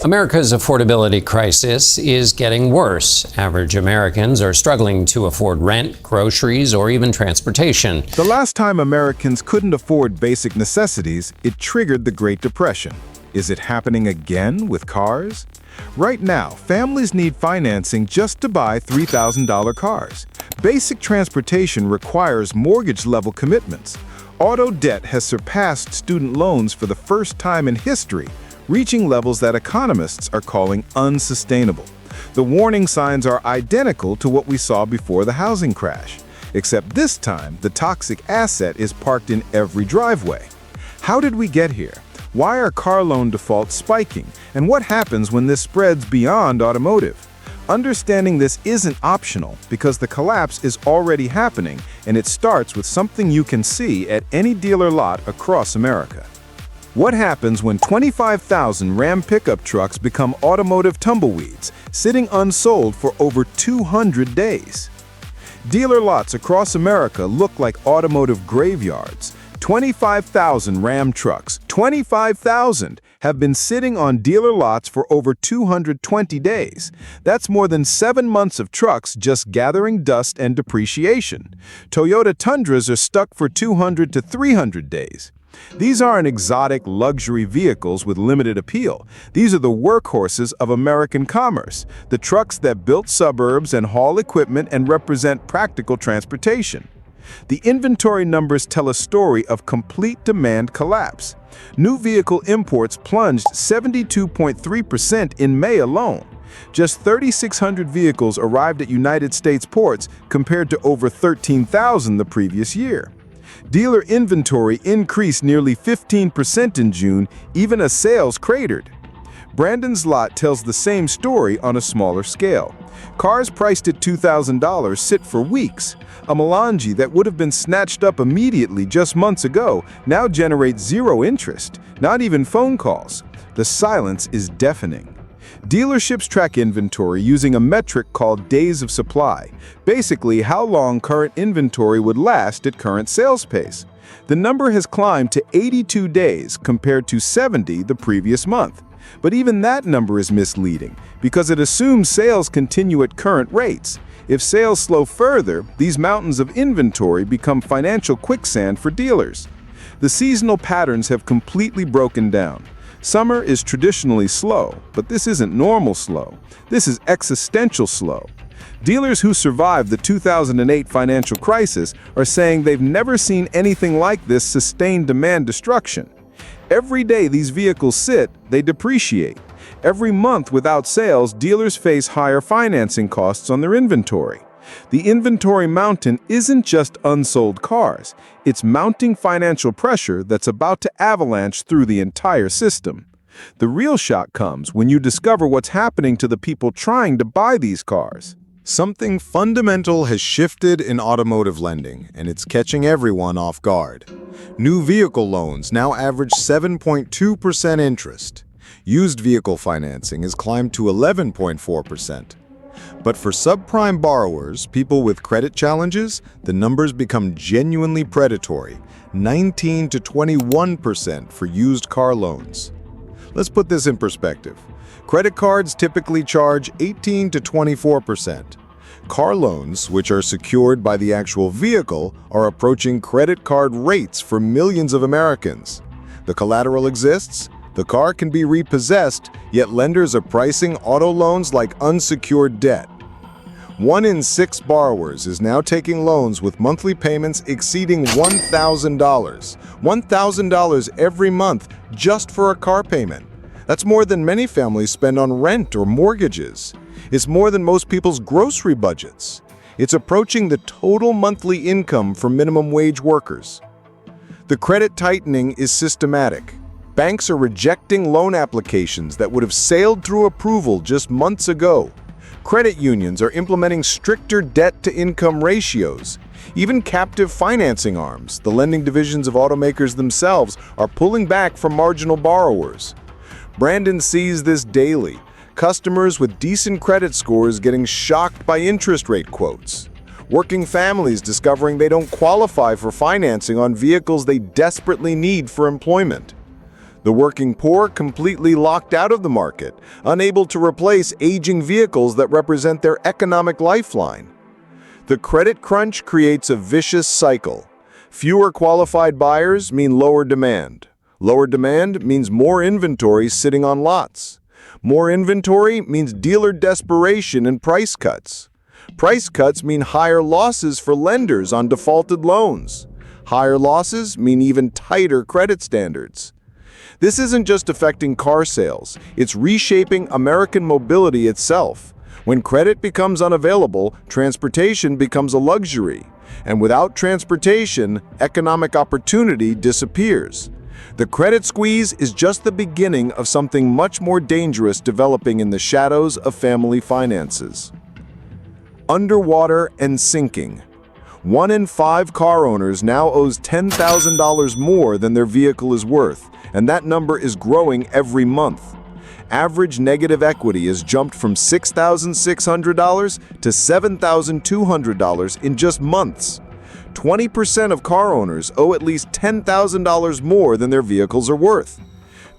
America's affordability crisis is getting worse. Average Americans are struggling to afford rent, groceries, or even transportation. The last time Americans couldn't afford basic necessities, it triggered the Great Depression. Is it happening again with cars? Right now, families need financing just to buy $3,000 cars. Basic transportation requires mortgage-level commitments. Auto debt has surpassed student loans for the first time in history, reaching levels that economists are calling unsustainable. The warning signs are identical to what we saw before the housing crash, except this time the toxic asset is parked in every driveway. How did we get here? Why are car loan defaults spiking? And what happens when this spreads beyond automotive? Understanding this isn't optional because the collapse is already happening, and it starts with something you can see at any dealer lot across America. What happens when 25,000 Ram pickup trucks become automotive tumbleweeds, sitting unsold for over 200 days? Dealer lots across America look like automotive graveyards. 25,000 Ram trucks, 25,000, have been sitting on dealer lots for over 220 days. That's more than 7 months of trucks just gathering dust and depreciation. Toyota Tundras are stuck for 200 to 300 days. These aren't exotic luxury vehicles with limited appeal. These are the workhorses of American commerce, the trucks that built suburbs and haul equipment and represent practical transportation. The inventory numbers tell a story of complete demand collapse. New vehicle imports plunged 72.3% in May alone. Just 3,600 vehicles arrived at United States ports compared to over 13,000 the previous year. Dealer inventory increased nearly 15% in June, even as sales cratered. Brandon's lot tells the same story on a smaller scale. Cars priced at $2,000 sit for weeks. A Melange that would have been snatched up immediately just months ago now generates zero interest, not even phone calls. The silence is deafening. Dealerships track inventory using a metric called days of supply, basically how long current inventory would last at current sales pace. The number has climbed to 82 days compared to 70 the previous month. But even that number is misleading because it assumes sales continue at current rates. If sales slow further, these mountains of inventory become financial quicksand for dealers. The seasonal patterns have completely broken down. Summer is traditionally slow, but this isn't normal slow. This is existential slow. Dealers who survived the 2008 financial crisis are saying they've never seen anything like this sustained demand destruction. Every day these vehicles sit, they depreciate. Every month without sales, dealers face higher financing costs on their inventory. The inventory mountain isn't just unsold cars, it's mounting financial pressure that's about to avalanche through the entire system. The real shock comes when you discover what's happening to the people trying to buy these cars. Something fundamental has shifted in automotive lending, and it's catching everyone off guard. New vehicle loans now average 7.2% interest. Used vehicle financing has climbed to 11.4%. But for subprime borrowers, people with credit challenges, the numbers become genuinely predatory, 19 to 21% for used car loans. Let's put this in perspective. Credit cards typically charge 18 to 24%. Car loans, which are secured by the actual vehicle, are approaching credit card rates for millions of Americans. The collateral exists, the car can be repossessed, yet lenders are pricing auto loans like unsecured debt. 1 in 6 borrowers is now taking loans with monthly payments exceeding $1,000. $1,000 every month just for a car payment. That's more than many families spend on rent or mortgages. It's more than most people's grocery budgets. It's approaching the total monthly income for minimum wage workers. The credit tightening is systematic. Banks are rejecting loan applications that would have sailed through approval just months ago. Credit unions are implementing stricter debt-to-income ratios. Even captive financing arms, the lending divisions of automakers themselves, are pulling back from marginal borrowers. Brandon sees this daily. Customers with decent credit scores getting shocked by interest rate quotes. Working families discovering they don't qualify for financing on vehicles they desperately need for employment. The working poor completely locked out of the market, unable to replace aging vehicles that represent their economic lifeline. The credit crunch creates a vicious cycle. Fewer qualified buyers mean lower demand. Lower demand means more inventory sitting on lots. More inventory means dealer desperation and price cuts. Price cuts mean higher losses for lenders on defaulted loans. Higher losses mean even tighter credit standards. This isn't just affecting car sales, it's reshaping American mobility itself. When credit becomes unavailable, transportation becomes a luxury. And without transportation, economic opportunity disappears. The credit squeeze is just the beginning of something much more dangerous developing in the shadows of family finances. Underwater and sinking. 1 in 5 car owners now owes $10,000 more than their vehicle is worth, and that number is growing every month. Average negative equity has jumped from $6,600 to $7,200 in just months. 20% of car owners owe at least $10,000 more than their vehicles are worth.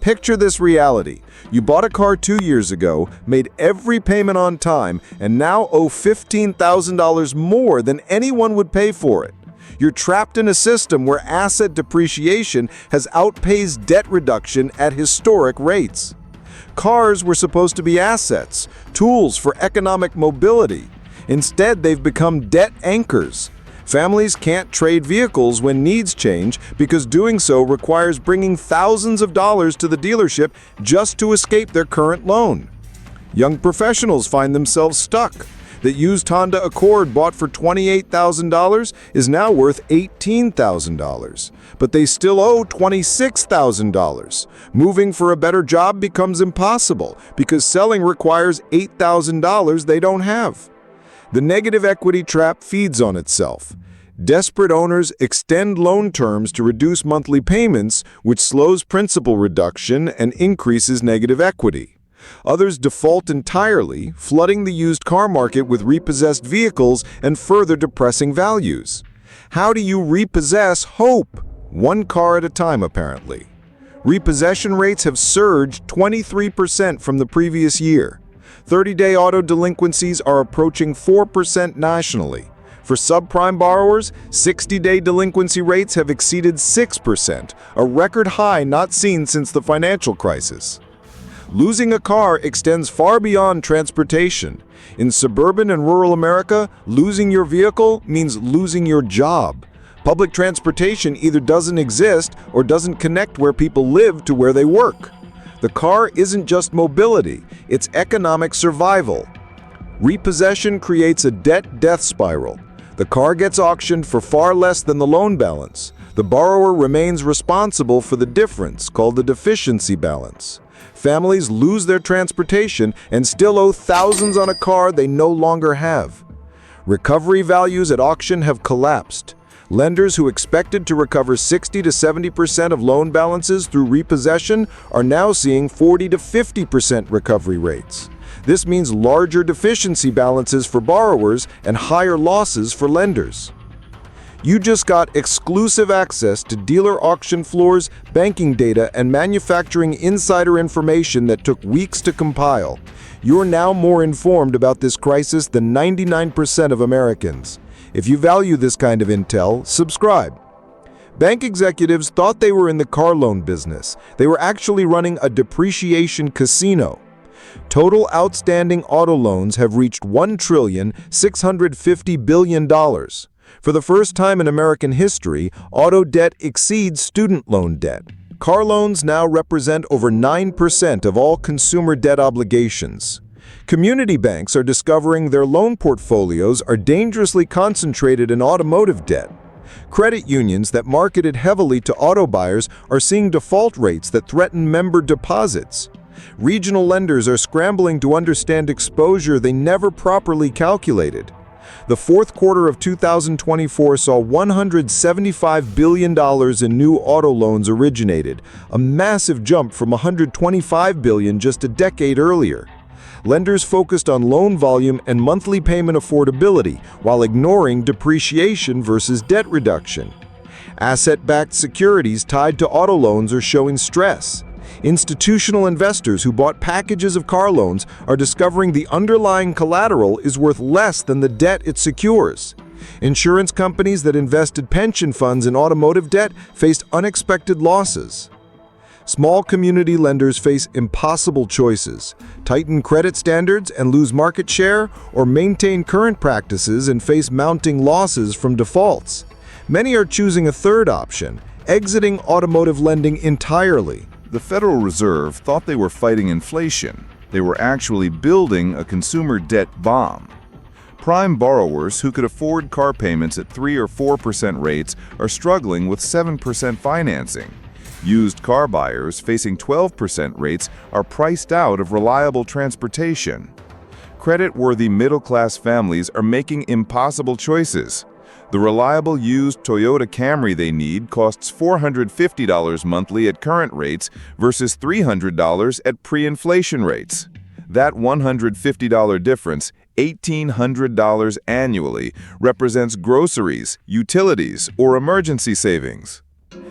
Picture this reality. You bought a car 2 years ago, made every payment on time, and now owe $15,000 more than anyone would pay for it. You're trapped in a system where asset depreciation has outpaced debt reduction at historic rates. Cars were supposed to be assets, tools for economic mobility. Instead, they've become debt anchors. Families can't trade vehicles when needs change because doing so requires bringing thousands of dollars to the dealership just to escape their current loan. Young professionals find themselves stuck. That used Honda Accord bought for $28,000 is now worth $18,000, but they still owe $26,000. Moving for a better job becomes impossible because selling requires $8,000 they don't have. The negative equity trap feeds on itself. Desperate owners extend loan terms to reduce monthly payments, which slows principal reduction and increases negative equity. Others default entirely, flooding the used car market with repossessed vehicles and further depressing values. How do you repossess hope? One car at a time, apparently. Repossession rates have surged 23% from the previous year. 30-day auto delinquencies are approaching 4% nationally. For subprime borrowers, 60-day delinquency rates have exceeded 6%, a record high not seen since the financial crisis. Losing a car extends far beyond transportation. In suburban and rural America, losing your vehicle means losing your job. Public transportation either doesn't exist or doesn't connect where people live to where they work. The car isn't just mobility, it's economic survival. Repossession creates a debt-death spiral. The car gets auctioned for far less than the loan balance. The borrower remains responsible for the difference, called the deficiency balance. Families lose their transportation and still owe thousands on a car they no longer have. Recovery values at auction have collapsed. Lenders who expected to recover 60 to 70% of loan balances through repossession are now seeing 40 to 50% recovery rates. This means larger deficiency balances for borrowers and higher losses for lenders. You just got exclusive access to dealer auction floors, banking data, and manufacturing insider information that took weeks to compile. You're now more informed about this crisis than 99% of Americans. If you value this kind of intel, subscribe. Bank executives thought they were in the car loan business. They were actually running a depreciation casino. Total outstanding auto loans have reached $1,650 billion. For the first time in American history, auto debt exceeds student loan debt. Car loans now represent over 9% of all consumer debt obligations. Community banks are discovering their loan portfolios are dangerously concentrated in automotive debt. Credit unions that marketed heavily to auto buyers are seeing default rates that threaten member deposits. Regional lenders are scrambling to understand exposure they never properly calculated. The fourth quarter of 2024 saw $175 billion in new auto loans originated, a massive jump from $125 billion just a decade earlier. Lenders focused on loan volume and monthly payment affordability while ignoring depreciation versus debt reduction. Asset-backed securities tied to auto loans are showing stress. Institutional investors who bought packages of car loans are discovering the underlying collateral is worth less than the debt it secures. Insurance companies that invested pension funds in automotive debt faced unexpected losses. Small community lenders face impossible choices: tighten credit standards and lose market share, or maintain current practices and face mounting losses from defaults. Many are choosing a third option: exiting automotive lending entirely. The Federal Reserve thought they were fighting inflation. They were actually building a consumer debt bomb. Prime borrowers who could afford car payments at 3 or 4% rates are struggling with 7% financing. Used car buyers facing 12% rates are priced out of reliable transportation. Credit-worthy middle-class families are making impossible choices. The reliable used Toyota Camry they need costs $450 monthly at current rates versus $300 at pre-inflation rates. That $150 difference, $1,800 annually, represents groceries, utilities, or emergency savings.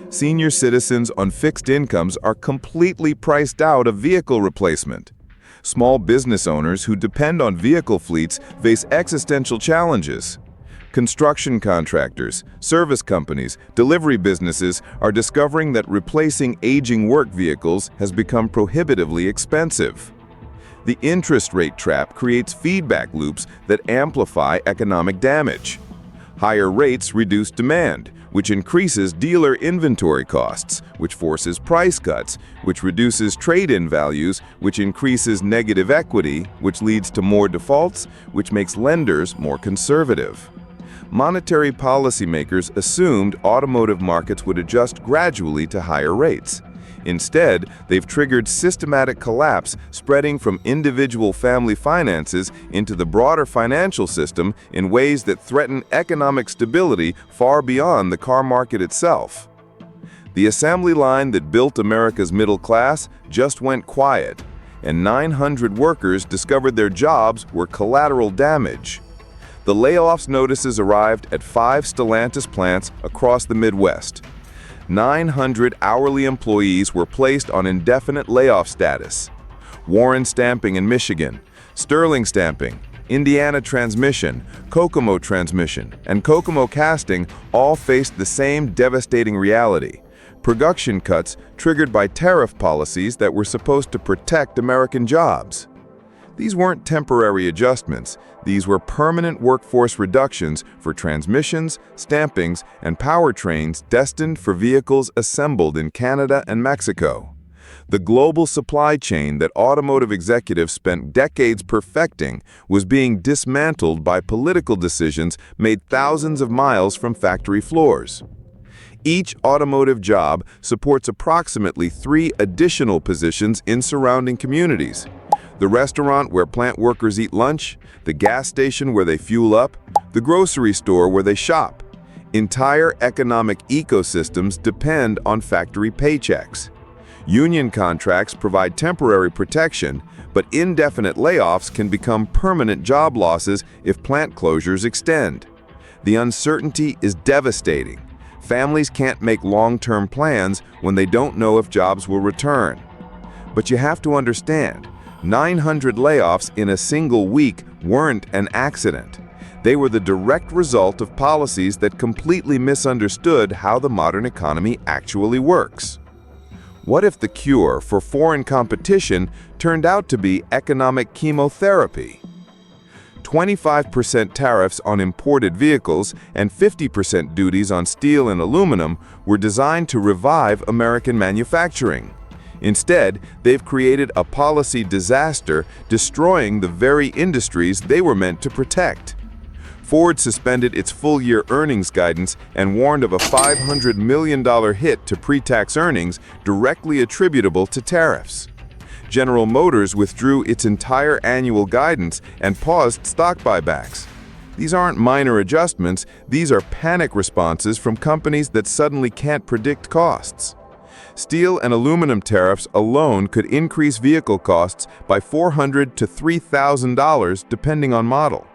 Senior citizens on fixed incomes are completely priced out of vehicle replacement. Small business owners who depend on vehicle fleets face existential challenges. Construction contractors, service companies, delivery businesses are discovering that replacing aging work vehicles has become prohibitively expensive. The interest rate trap creates feedback loops that amplify economic damage. Higher rates reduce demand, which increases dealer inventory costs, which forces price cuts, which reduces trade-in values, which increases negative equity, which leads to more defaults, which makes lenders more conservative. Monetary policymakers assumed automotive markets would adjust gradually to higher rates. Instead, they've triggered systematic collapse spreading from individual family finances into the broader financial system in ways that threaten economic stability far beyond the car market itself. The assembly line that built America's middle class just went quiet, and 900 workers discovered their jobs were collateral damage. The layoffs notices arrived at 5 Stellantis plants across the Midwest. 900 hourly employees were placed on indefinite layoff status. Warren Stamping in Michigan, Sterling Stamping, Indiana Transmission, Kokomo Transmission, and Kokomo Casting all faced the same devastating reality: production cuts triggered by tariff policies that were supposed to protect American jobs. These weren't temporary adjustments. These were permanent workforce reductions for transmissions, stampings, and powertrains destined for vehicles assembled in Canada and Mexico. The global supply chain that automotive executives spent decades perfecting was being dismantled by political decisions made thousands of miles from factory floors. Each automotive job supports approximately 3 additional positions in surrounding communities: the restaurant where plant workers eat lunch, the gas station where they fuel up, the grocery store where they shop. Entire economic ecosystems depend on factory paychecks. Union contracts provide temporary protection, but indefinite layoffs can become permanent job losses if plant closures extend. The uncertainty is devastating. Families can't make long-term plans when they don't know if jobs will return. But you have to understand, 900 layoffs in a single week weren't an accident. They were the direct result of policies that completely misunderstood how the modern economy actually works. What if the cure for foreign competition turned out to be economic chemotherapy? 25% tariffs on imported vehicles and 50% duties on steel and aluminum were designed to revive American manufacturing. Instead, they've created a policy disaster, destroying the very industries they were meant to protect. Ford suspended its full-year earnings guidance and warned of a $500 million hit to pre-tax earnings directly attributable to tariffs. General Motors withdrew its entire annual guidance and paused stock buybacks. These aren't minor adjustments, these are panic responses from companies that suddenly can't predict costs. Steel and aluminum tariffs alone could increase vehicle costs by $400 to $3,000 depending on model.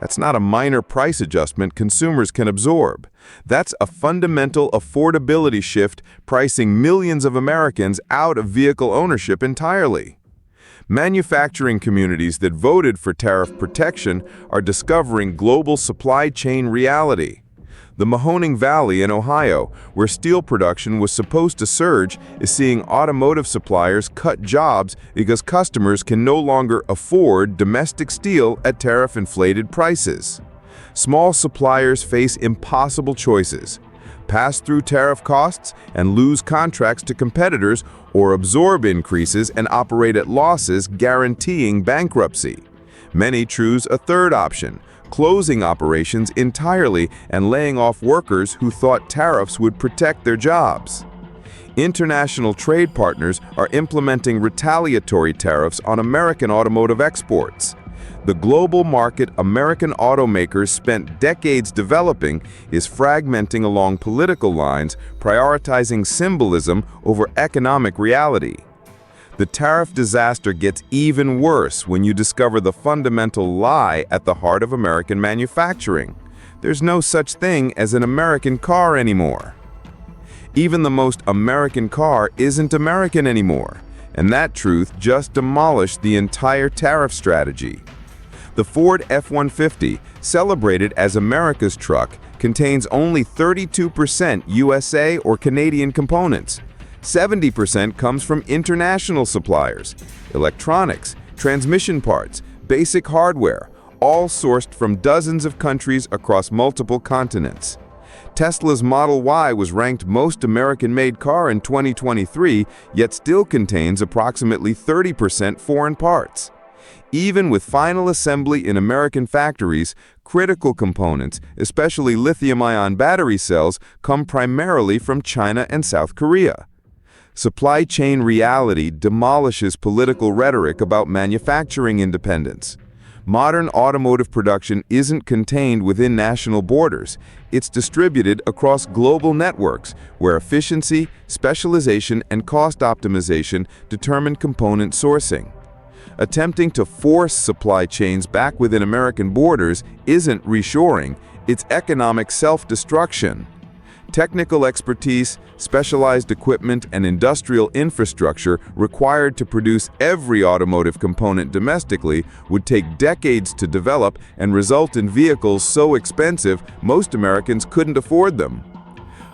That's not a minor price adjustment consumers can absorb. That's a fundamental affordability shift, pricing millions of Americans out of vehicle ownership entirely. Manufacturing communities that voted for tariff protection are discovering global supply chain reality. The Mahoning Valley in Ohio, where steel production was supposed to surge, is seeing automotive suppliers cut jobs because customers can no longer afford domestic steel at tariff-inflated prices. Small suppliers face impossible choices: pass through tariff costs and lose contracts to competitors, or absorb increases and operate at losses, guaranteeing bankruptcy. Many choose a third option: closing operations entirely and laying off workers who thought tariffs would protect their jobs. International trade partners are implementing retaliatory tariffs on American automotive exports. The global market American automakers spent decades developing is fragmenting along political lines, prioritizing symbolism over economic reality. The tariff disaster gets even worse when you discover the fundamental lie at the heart of American manufacturing. There's no such thing as an American car anymore. Even the most American car isn't American anymore, and that truth just demolished the entire tariff strategy. The Ford F-150, celebrated as America's truck, contains only 32% USA or Canadian components. 70% comes from international suppliers. Electronics, transmission parts, basic hardware, all sourced from dozens of countries across multiple continents. Tesla's Model Y was ranked most American-made car in 2023, yet still contains approximately 30% foreign parts. Even with final assembly in American factories, critical components, especially lithium-ion battery cells, come primarily from China and South Korea. Supply chain reality demolishes political rhetoric about manufacturing independence. Modern automotive production isn't contained within national borders. It's distributed across global networks where efficiency, specialization, and cost optimization determine component sourcing. Attempting to force supply chains back within American borders isn't reshoring, it's economic self-destruction. Technical expertise, specialized equipment, and industrial infrastructure required to produce every automotive component domestically would take decades to develop and result in vehicles so expensive most Americans couldn't afford them.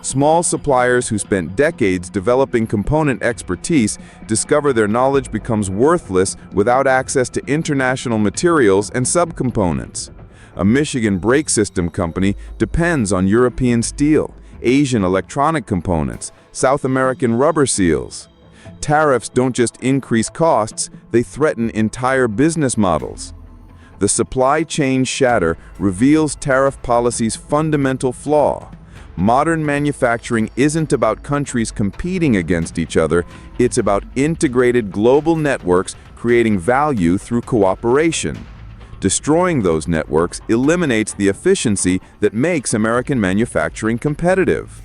Small suppliers who spent decades developing component expertise discover their knowledge becomes worthless without access to international materials and subcomponents. A Michigan brake system company depends on European steel, Asian electronic components, South American rubber seals. Tariffs don't just increase costs, they threaten entire business models. The supply chain shatter reveals tariff policy's fundamental flaw. Modern manufacturing isn't about countries competing against each other, it's about integrated global networks creating value through cooperation. Destroying those networks eliminates the efficiency that makes American manufacturing competitive.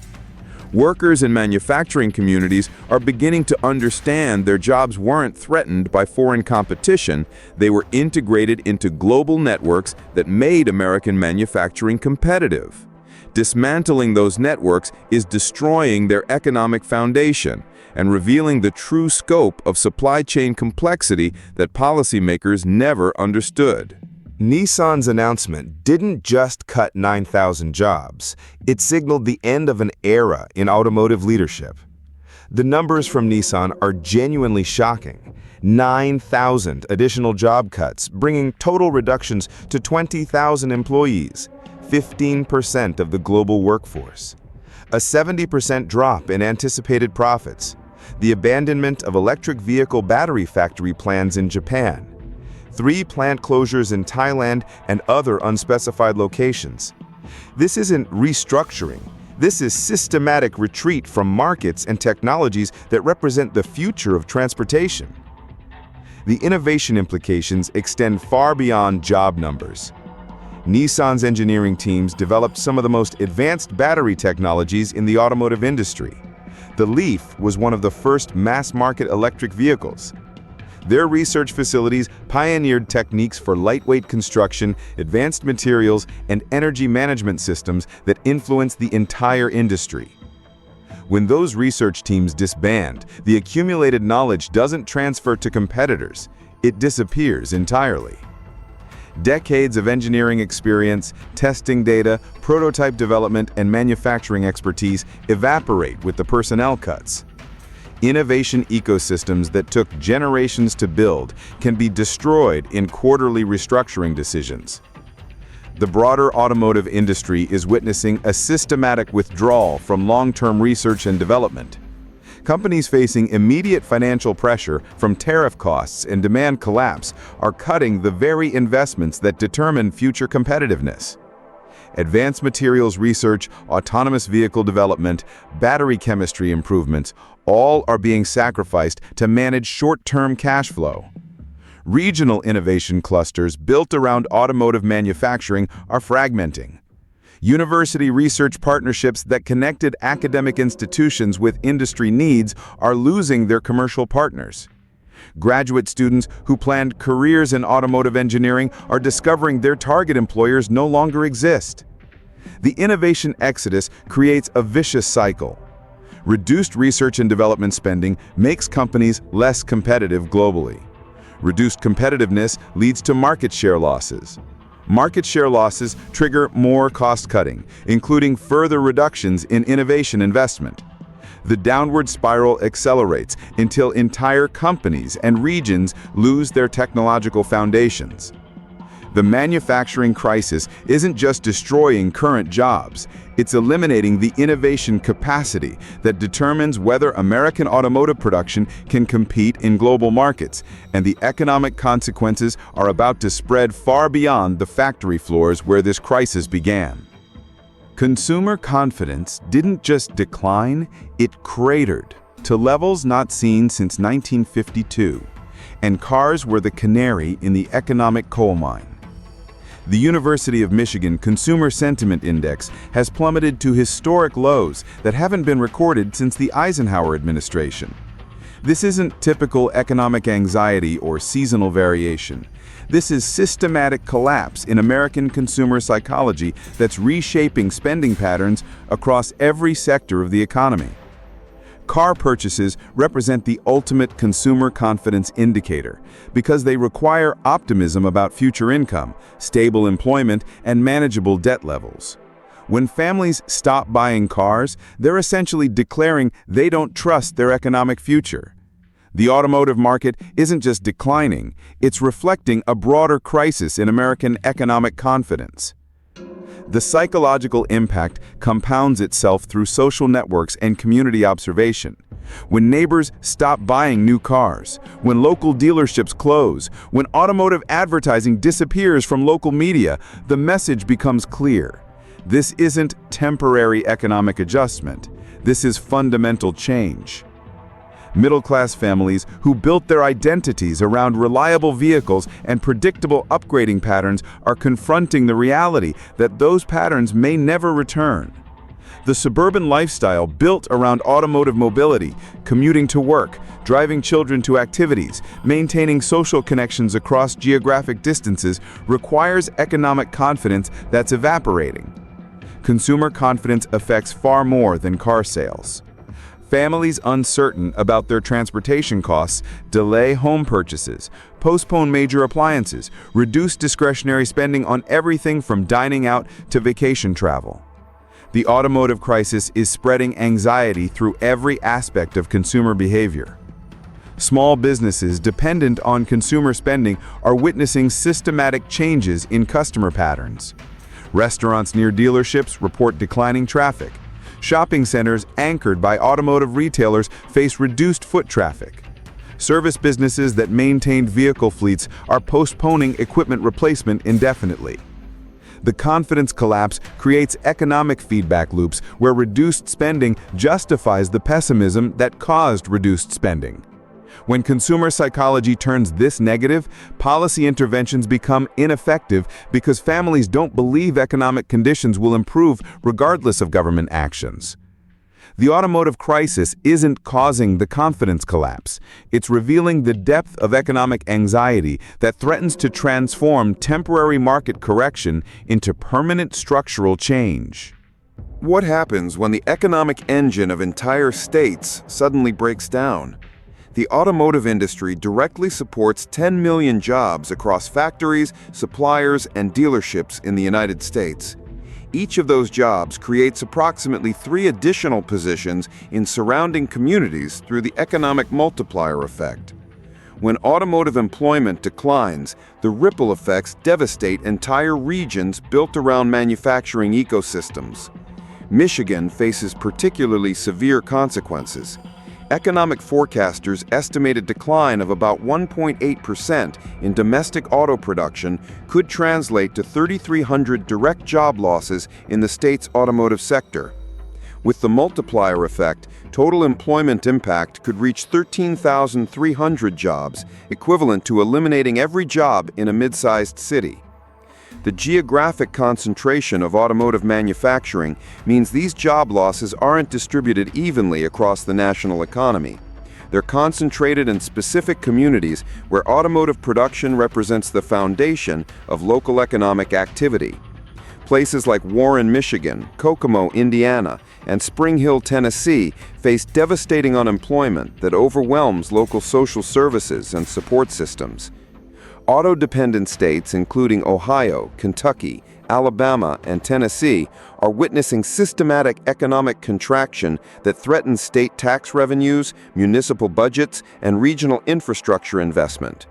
Workers in manufacturing communities are beginning to understand their jobs weren't threatened by foreign competition, they were integrated into global networks that made American manufacturing competitive. Dismantling those networks is destroying their economic foundation and revealing the true scope of supply chain complexity that policymakers never understood. Nissan's announcement didn't just cut 9,000 jobs, it signaled the end of an era in automotive leadership. The numbers from Nissan are genuinely shocking. 9,000 additional job cuts, bringing total reductions to 20,000 employees, 15% of the global workforce. A 70% drop in anticipated profits. The abandonment of electric vehicle battery factory plans in Japan. 3 plant closures in Thailand and other unspecified locations. This isn't restructuring. This is systematic retreat from markets and technologies that represent the future of transportation. The innovation implications extend far beyond job numbers. Nissan's engineering teams developed some of the most advanced battery technologies in the automotive industry. The Leaf was one of the first mass-market electric vehicles. Their research facilities pioneered techniques for lightweight construction, advanced materials, and energy management systems that influenced the entire industry. When those research teams disband, the accumulated knowledge doesn't transfer to competitors. It disappears entirely. Decades of engineering experience, testing data, prototype development, and manufacturing expertise evaporate with the personnel cuts. Innovation ecosystems that took generations to build can be destroyed in quarterly restructuring decisions. The broader automotive industry is witnessing a systematic withdrawal from long-term research and development. Companies facing immediate financial pressure from tariff costs and demand collapse are cutting the very investments that determine future competitiveness. Advanced materials research, autonomous vehicle development, battery chemistry improvements, all are being sacrificed to manage short-term cash flow. Regional innovation clusters built around automotive manufacturing are fragmenting. University research partnerships that connected academic institutions with industry needs are losing their commercial partners. Graduate students who planned careers in automotive engineering are discovering their target employers no longer exist. The innovation exodus creates a vicious cycle. Reduced research and development spending makes companies less competitive globally. Reduced competitiveness leads to market share losses. Market share losses trigger more cost-cutting, including further reductions in innovation investment. The downward spiral accelerates until entire companies and regions lose their technological foundations. The manufacturing crisis isn't just destroying current jobs, it's eliminating the innovation capacity that determines whether American automotive production can compete in global markets, and the economic consequences are about to spread far beyond the factory floors where this crisis began. Consumer confidence didn't just decline, it cratered to levels not seen since 1952, and cars were the canary in the economic coal mine. The University of Michigan Consumer Sentiment Index has plummeted to historic lows that haven't been recorded since the Eisenhower administration. This isn't typical economic anxiety or seasonal variation. This is systematic collapse in American consumer psychology that's reshaping spending patterns across every sector of the economy. Car purchases represent the ultimate consumer confidence indicator because they require optimism about future income, stable employment, and manageable debt levels. When families stop buying cars, they're essentially declaring they don't trust their economic future. The automotive market isn't just declining, it's reflecting a broader crisis in American economic confidence. The psychological impact compounds itself through social networks and community observation. When neighbors stop buying new cars, when local dealerships close, when automotive advertising disappears from local media, the message becomes clear. This isn't temporary economic adjustment. This is fundamental change. Middle-class families who built their identities around reliable vehicles and predictable upgrading patterns are confronting the reality that those patterns may never return. The suburban lifestyle built around automotive mobility, commuting to work, driving children to activities, maintaining social connections across geographic distances requires economic confidence that's evaporating. Consumer confidence affects far more than car sales. Families uncertain about their transportation costs delay home purchases, postpone major appliances, reduce discretionary spending on everything from dining out to vacation travel. The automotive crisis is spreading anxiety through every aspect of consumer behavior. Small businesses dependent on consumer spending are witnessing systematic changes in customer patterns. Restaurants near dealerships report declining traffic. Shopping centers anchored by automotive retailers face reduced foot traffic. Service businesses that maintained vehicle fleets are postponing equipment replacement indefinitely. The confidence collapse creates economic feedback loops where reduced spending justifies the pessimism that caused reduced spending. When consumer psychology turns this negative, policy interventions become ineffective because families don't believe economic conditions will improve regardless of government actions. The automotive crisis isn't causing the confidence collapse. It's revealing the depth of economic anxiety that threatens to transform temporary market correction into permanent structural change. What happens when the economic engine of entire states suddenly breaks down? The automotive industry directly supports 10 million jobs across factories, suppliers, and dealerships in the United States. Each of those jobs creates approximately 3 additional positions in surrounding communities through the economic multiplier effect. When automotive employment declines, the ripple effects devastate entire regions built around manufacturing ecosystems. Michigan faces particularly severe consequences. Economic forecasters estimate a decline of about 1.8% in domestic auto production could translate to 3,300 direct job losses in the state's automotive sector. With the multiplier effect, total employment impact could reach 13,300 jobs, equivalent to eliminating every job in a mid-sized city. The geographic concentration of automotive manufacturing means these job losses aren't distributed evenly across the national economy. They're concentrated in specific communities where automotive production represents the foundation of local economic activity. Places like Warren, Michigan, Kokomo, Indiana, and Spring Hill, Tennessee face devastating unemployment that overwhelms local social services and support systems. Auto-dependent states, including Ohio, Kentucky, Alabama, and Tennessee, are witnessing systematic economic contraction that threatens state tax revenues, municipal budgets, and regional infrastructure investment.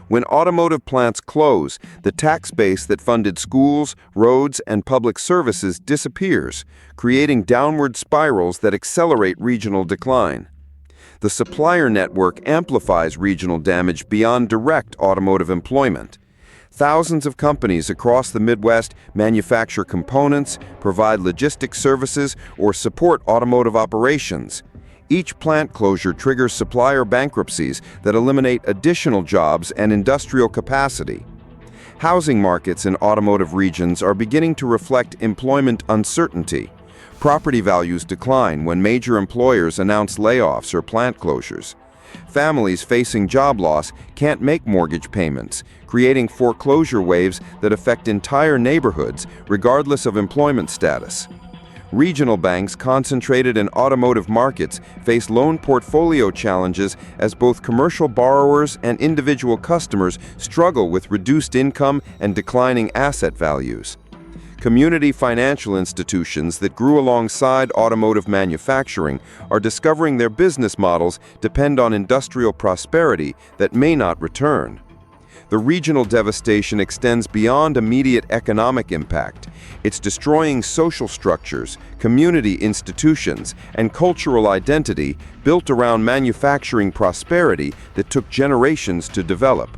When automotive plants close, the tax base that funded schools, roads, and public services disappears, creating downward spirals that accelerate regional decline. The supplier network amplifies regional damage beyond direct automotive employment. Thousands of companies across the Midwest manufacture components, provide logistics services, or support automotive operations. Each plant closure triggers supplier bankruptcies that eliminate additional jobs and industrial capacity. Housing markets in automotive regions are beginning to reflect employment uncertainty. Property values decline when major employers announce layoffs or plant closures. Families facing job loss can't make mortgage payments, creating foreclosure waves that affect entire neighborhoods regardless of employment status. Regional banks concentrated in automotive markets face loan portfolio challenges as both commercial borrowers and individual customers struggle with reduced income and declining asset values. Community financial institutions that grew alongside automotive manufacturing are discovering their business models depend on industrial prosperity that may not return. The regional devastation extends beyond immediate economic impact. It's destroying social structures, community institutions, and cultural identity built around manufacturing prosperity that took generations to develop.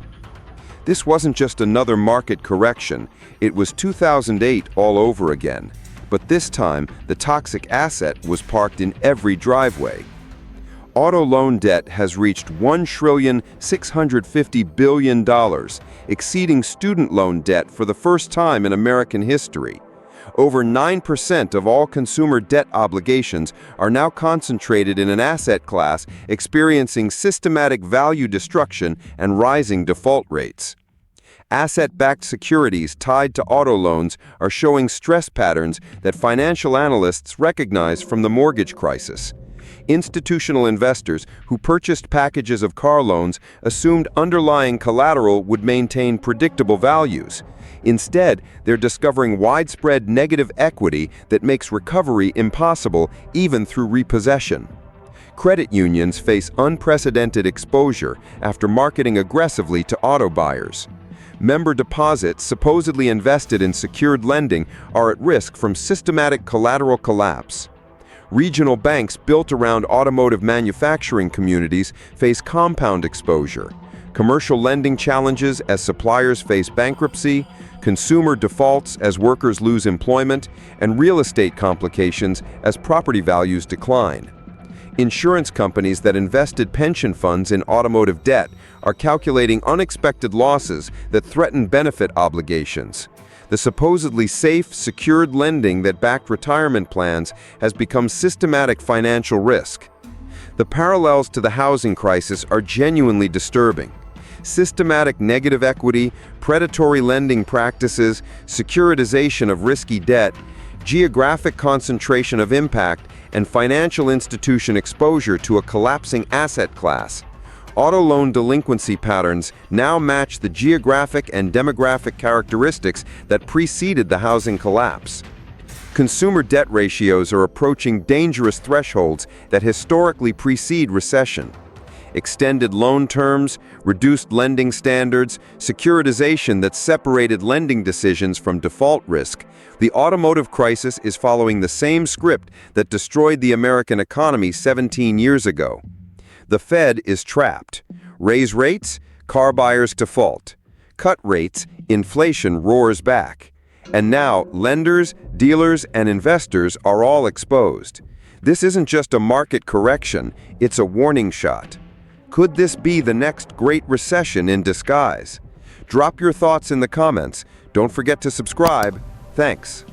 This wasn't just another market correction, it was 2008 all over again. But this time, the toxic asset was parked in every driveway. Auto loan debt has reached $1,650 billion, exceeding student loan debt for the first time in American history. Over 9% of all consumer debt obligations are now concentrated in an asset class experiencing systematic value destruction and rising default rates. Asset-backed securities tied to auto loans are showing stress patterns that financial analysts recognize from the mortgage crisis. Institutional investors who purchased packages of car loans assumed underlying collateral would maintain predictable values. Instead, they're discovering widespread negative equity that makes recovery impossible even through repossession. Credit unions face unprecedented exposure after marketing aggressively to auto buyers. Member deposits supposedly invested in secured lending are at risk from systematic collateral collapse. Regional banks built around automotive manufacturing communities face compound exposure. Commercial lending challenges as suppliers face bankruptcy, consumer defaults as workers lose employment, and real estate complications as property values decline. Insurance companies that invested pension funds in automotive debt are calculating unexpected losses that threaten benefit obligations. The supposedly safe, secured lending that backed retirement plans has become systematic financial risk. The parallels to the housing crisis are genuinely disturbing. Systematic negative equity, predatory lending practices, securitization of risky debt, geographic concentration of impact, and financial institution exposure to a collapsing asset class. Auto loan delinquency patterns now match the geographic and demographic characteristics that preceded the housing collapse. Consumer debt ratios are approaching dangerous thresholds that historically precede recession. Extended loan terms, reduced lending standards, securitization that separated lending decisions from default risk. The automotive crisis is following the same script that destroyed the American economy 17 years ago. The Fed is trapped. Raise rates, car buyers default. Cut rates, inflation roars back. And now, lenders, dealers, and investors are all exposed. This isn't just a market correction, it's a warning shot. Could this be the next great recession in disguise? Drop your thoughts in the comments. Don't forget to subscribe. Thanks.